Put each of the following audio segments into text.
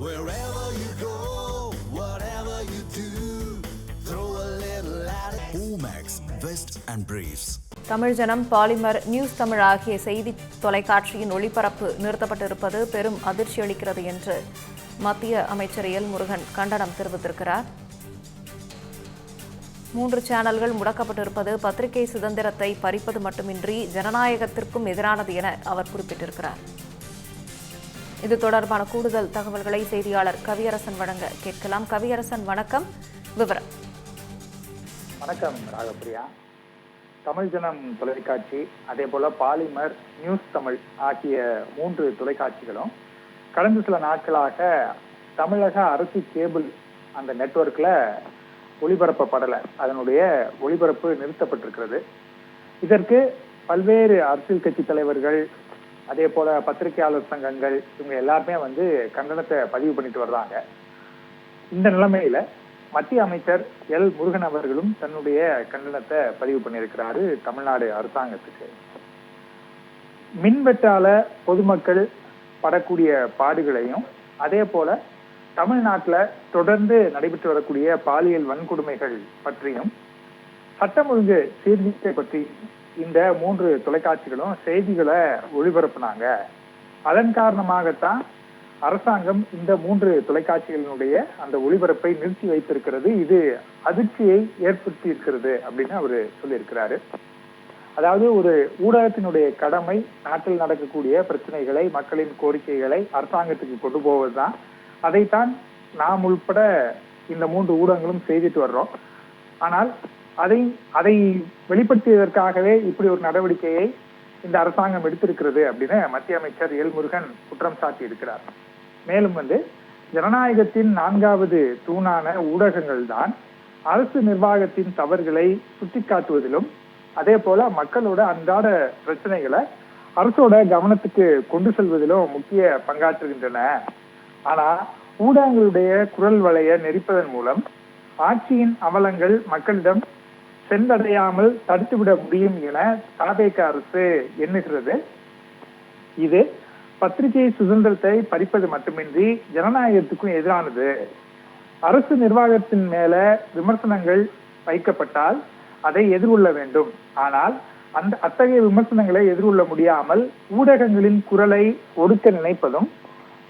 Wherever you go, whatever you do, throw a little at it. Omax, Vest and Briefs. Tamil ஜனம், polymer, news Tamil ஆகிய செய்தி தொலைக்காட்சியின் ஒளிபரப்பு நிறுத்தப்பட்டிருப்பது பெரும் அதிர்ச்சி அளிக்கிறது என்று மத்திய அமைச்சர் எல் முருகன் கண்டனம் தெரிவித்திருக்கிறார். 3 சேனல்கள் முடக்கப்பட்டிருப்பது பத்திரிகை சுதந்திரத்தை பறிப்பது மட்டுமின்றி ஜனநாயகத்திற்கும் எதிரானது என அவர் குறிப்பிட்டிருக்கிறார். இது தொடர்பான கூடுதல் தகவல்களை செய்தியாளர் கவியரசன் வழங்க கேட்கலாம். கவியரசன், வணக்கம். விவரம். வணக்கம் ராகப்பிரியா. தமிழ் ஜனம் தொலைக்காட்சி, அதே போல பாலிமர், நியூஸ் தமிழ் ஆகிய 3 தொலைக்காட்சிகளும் கடந்த சில நாட்களாக தமிழக அரசு கேபிள் அந்த நெட்வொர்க்ல ஒளிபரப்பப்படலை. அதனுடைய ஒளிபரப்பு நிறுத்தப்பட்டிருக்கிறது. இதற்கு பல்வேறு அரசியல் கட்சி தலைவர்கள், அதே போல பத்திரிகையாளர் சங்கங்கள், இவங்க எல்லாருமே கண்டனத்தை பதிவு பண்ணிட்டு வர்றாங்க. இந்த நிலைமையில மத்திய அமைச்சர் எல் முருகன் அவர்களும் தன்னுடைய கண்டனத்தை பதிவு பண்ணியிருக்கிறாரு தமிழ்நாடு அரசாங்கத்துக்கு. மின்வெட்டால பொதுமக்கள் படக்கூடிய பாடுகளையும், அதே போல தமிழ்நாட்டுல தொடர்ந்து நடைபெற்று வரக்கூடிய பாலியல் வன்கொடுமைகள் பற்றியும், சட்டம் ஒழுங்கு சீர்திருத்தத்தை பற்றி இந்த 3 தொலைக்காட்சிகளும் செய்திகளை ஒளிபரப்புனாங்க. அதன் காரணமாகத்தான் அரசாங்கம் இந்த 3 தொலைக்காட்சிகளினுடைய அந்த ஒளிபரப்பை நிறுத்தி வைத்திருக்கிறது. இது அதிர்ச்சியை ஏற்படுத்தி இருக்கிறது அப்படின்னு அவரு சொல்லியிருக்கிறாரு. அதாவது ஒரு ஊடகத்தினுடைய கடமை நாட்டில் நடக்கக்கூடிய பிரச்சனைகளை, மக்களின் கோரிக்கைகளை அரசாங்கத்துக்கு கொண்டு போவதுதான். அதைத்தான் நாம் உள்பட இந்த 3 ஊடகங்களும் செய்துட்டு வர்றோம். ஆனால் அதை வெளிப்படுத்தியதற்காகவே இப்படி ஒரு நடவடிக்கையை இந்த அரசாங்கம் எடுத்திருக்கிறது அப்படின்னு மத்திய அமைச்சர் எல் முருகன் குற்றம் சாட்டி இருக்கிறார். மேலும் ஜனநாயகத்தின் 4வது தூணான ஊடகங்கள் தான் அரசு நிர்வாகத்தின் தவறுகளை சுட்டிக்காட்டுவதிலும், அதே போல மக்களோட அன்றாட பிரச்சனைகளை அரசோட கவனத்துக்கு கொண்டு செல்வதிலும் முக்கிய பங்காற்றுகின்றன. ஆனா ஊடகங்களுடைய குரல் வளைய நெரிப்பதன் மூலம் ஆட்சியின் அவலங்கள் மக்களிடம் சென்றடையாமல் தடுத்துவிட முடியும் என தவேக அரசு எண்ணுகிறது. இது பத்திரிகை சுதந்திரத்தை பறிப்பது மட்டுமின்றி ஜனநாயகத்துக்கும் எதிரானது. அரசு நிர்வாகத்தின் மேல விமர்சனங்கள் வைக்கப்பட்டால் அதை எதிர்கொள்ள வேண்டும். ஆனால் அத்தகைய விமர்சனங்களை எதிர்கொள்ள முடியாமல் ஊடகங்களின் குரலை ஒடுக்க நினைப்பதும்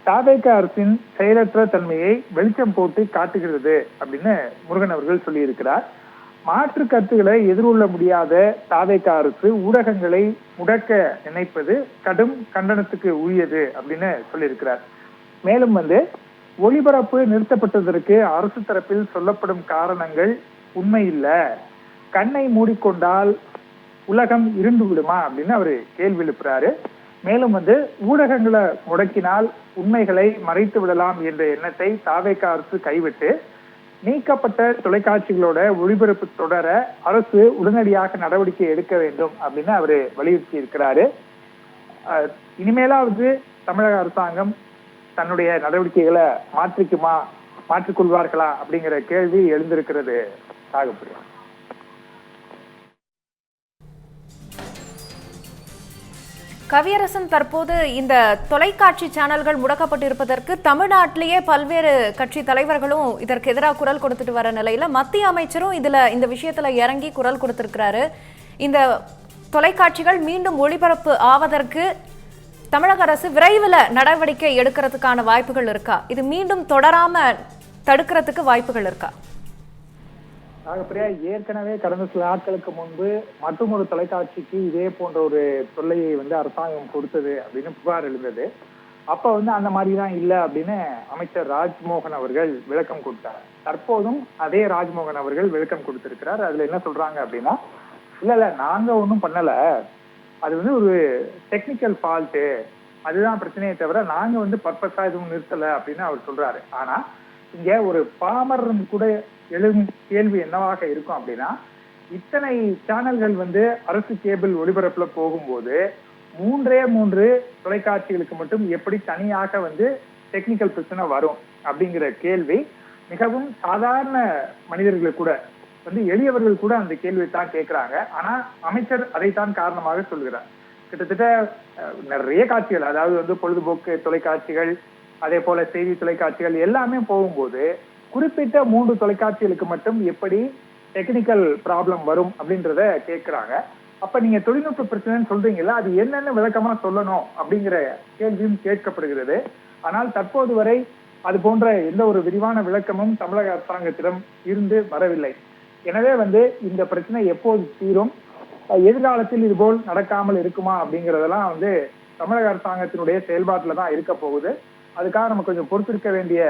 தவேக அரசின் செயலற்ற தன்மையை வெளிச்சம் போட்டு காட்டுகிறது அப்படின்னு முருகன் அவர்கள் சொல்லியிருக்கிறார். மாற்று கருத்துக்களை எதிர்கொள்ள முடியாத தவேக அரசு ஊடகங்களை முடக்க நினைப்பது கடும் கண்டனத்துக்கு உரியது அப்படின்னு சொல்லியிருக்கிறார். மேலும் ஒளிபரப்பு நிறுத்தப்பட்டதற்கு அரசு தரப்பில் சொல்லப்படும் காரணங்கள் உண்மை இல்ல, கண்ணை மூடிக்கொண்டால் உலகம் இருண்டு விடுமா அப்படின்னு அவரு கேள்வி எழுப்புறாரு. மேலும் ஊடகங்களை முடக்கினால் உண்மைகளை மறைத்து விடலாம் என்ற எண்ணத்தை தவேக அரசு கைவிட்டு நீக்கப்பட்ட தொலைக்காட்சிகளோட ஒளிபரப்பு தொடர அரசு உடனடியாக நடவடிக்கை எடுக்க வேண்டும் அப்படின்னு அவரு வலியுறுத்தி இருக்கிறாரு. இனிமேலாவது தமிழக அரசாங்கம் தன்னுடைய நடவடிக்கைகளை மாற்றிக்கொள்வார்களா அப்படிங்கிற கேள்வி எழுந்திருக்கிறது. சாகப்பிரியா. கவியரசன், தற்போது இந்த தொலைக்காட்சி சேனல்கள் முடக்கப்பட்டிருப்பதற்கு தமிழ்நாட்டிலேயே பல்வேறு கட்சி தலைவர்களும் இதற்கு எதிராக குரல் கொடுத்துட்டு வர நிலையில மத்திய அமைச்சரும் இந்த விஷயத்துல இறங்கி குரல் கொடுத்திருக்கிறாரு. இந்த தொலைக்காட்சிகள் மீண்டும் ஒளிபரப்பு ஆவதற்கு தமிழக அரசு விரைவில் நடவடிக்கை எடுக்கிறதுக்கான வாய்ப்புகள் இருக்கா? இது மீண்டும் தொடராம தடுக்கிறதுக்கு வாய்ப்புகள் இருக்கா? நாகப்பிரியா, ஏற்கனவே கடந்த சில நாட்களுக்கு முன்பு மற்றும் ஒரு தொலைக்காட்சிக்கு இதே போன்ற ஒரு தொல்லையை அரசாங்கம் கொடுத்தது அப்படின்னு புகார் எழுந்தது. அப்ப அந்த மாதிரிதான் இல்லை அப்படின்னு அமைச்சர் ராஜ்மோகன் அவர்கள் விளக்கம் கொடுத்தார். தற்போதும் அதே ராஜ்மோகன் அவர்கள் விளக்கம் கொடுத்திருக்கிறார். அதுல என்ன சொல்றாங்க அப்படின்னா, இல்ல நாங்க ஒன்றும் பண்ணல, அது ஒரு டெக்னிக்கல் ஃபால்ட்டு, அதுதான் பிரச்சனையை தவிர நாங்க பர்பஸா எதுவும் நிறுத்தல அப்படின்னு அவர் சொல்றாரு. ஆனா இங்க ஒரு பாமரன் கூட எழும் கேள்வி என்னவாக இருக்கும் அப்படின்னா, இத்தனை சேனல்கள் அரசு கேபிள் ஒளிபரப்புல போகும்போது 3 தொலைக்காட்சிகளுக்கு மட்டும் எப்படி தனியாக டெக்னிக்கல் பிரச்சனை வரும் அப்படிங்கிற கேள்வி மிகவும் சாதாரண மனிதர்கள் கூட எளியவர்கள் கூட அந்த கேள்வியை தான் கேட்கிறாங்க. ஆனா அமைச்சர் அதைத்தான் காரணமாக சொல்கிறார். கிட்டத்தட்ட நிறைய காட்சிகள், அதாவது பொழுதுபோக்கு தொலைக்காட்சிகள், அதே போல செய்தி தொலைக்காட்சிகள் எல்லாமே போகும்போது குறிப்பிட்ட 3 தொலைக்காட்சிகளுக்கு மட்டும் எப்படி டெக்னிக்கல் ப்ராப்ளம் வரும் அப்படின்றத கேட்கிறாங்க. அப்ப நீங்க தொழில்நுட்ப பிரச்சனைன்னு சொல்றீங்களா, அது என்னன்னு விளக்கமா சொல்லணும் அப்படிங்கிற கேள்வியும் கேட்கப்படுகிறது. ஆனால் தற்போது வரை அது போன்ற எந்த ஒரு விரிவான விளக்கமும் தமிழக அரசாங்கத்திடம் இருந்து வரவில்லை. எனவே இந்த பிரச்சனை எப்போது தீரும், எதிர்காலத்தில் இதுபோல் நடக்காமல் இருக்குமா அப்படிங்கறதெல்லாம் தமிழக அரசாங்கத்தினுடைய செயல்பாட்டுல தான் இருக்க போகுது. அதுக்காக நம்ம கொஞ்சம் பொறுத்திருக்க வேண்டிய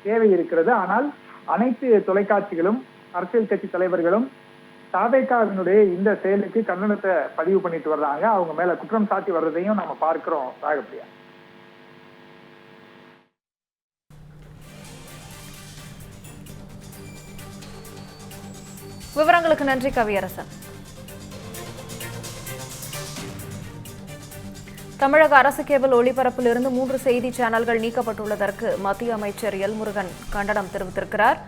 தேவை இருக்கிறது. ஆனால் அனைத்து தொலைக்காட்சிகளும் அரசியல் கட்சி தலைவர்களும் தாவேகாவினுடைய இந்த செயலுக்கு கண்டனத்தை பதிவு பண்ணிட்டு வர்றாங்க. அவங்க மேல குற்றம் சாட்டி வர்றதையும் நம்ம பார்க்கிறோம். ராகப்பிரியா, விவரங்களுக்கு நன்றி கவியரசன். தமிழக அரசு கேபிள் ஒளிபரப்பிலிருந்து 3 செய்தி சேனல்கள் நீக்கப்பட்டுள்ளதற்கு மத்திய அமைச்சர் எல் முருகன் கண்டனம் தெரிவித்திருக்கிறார்.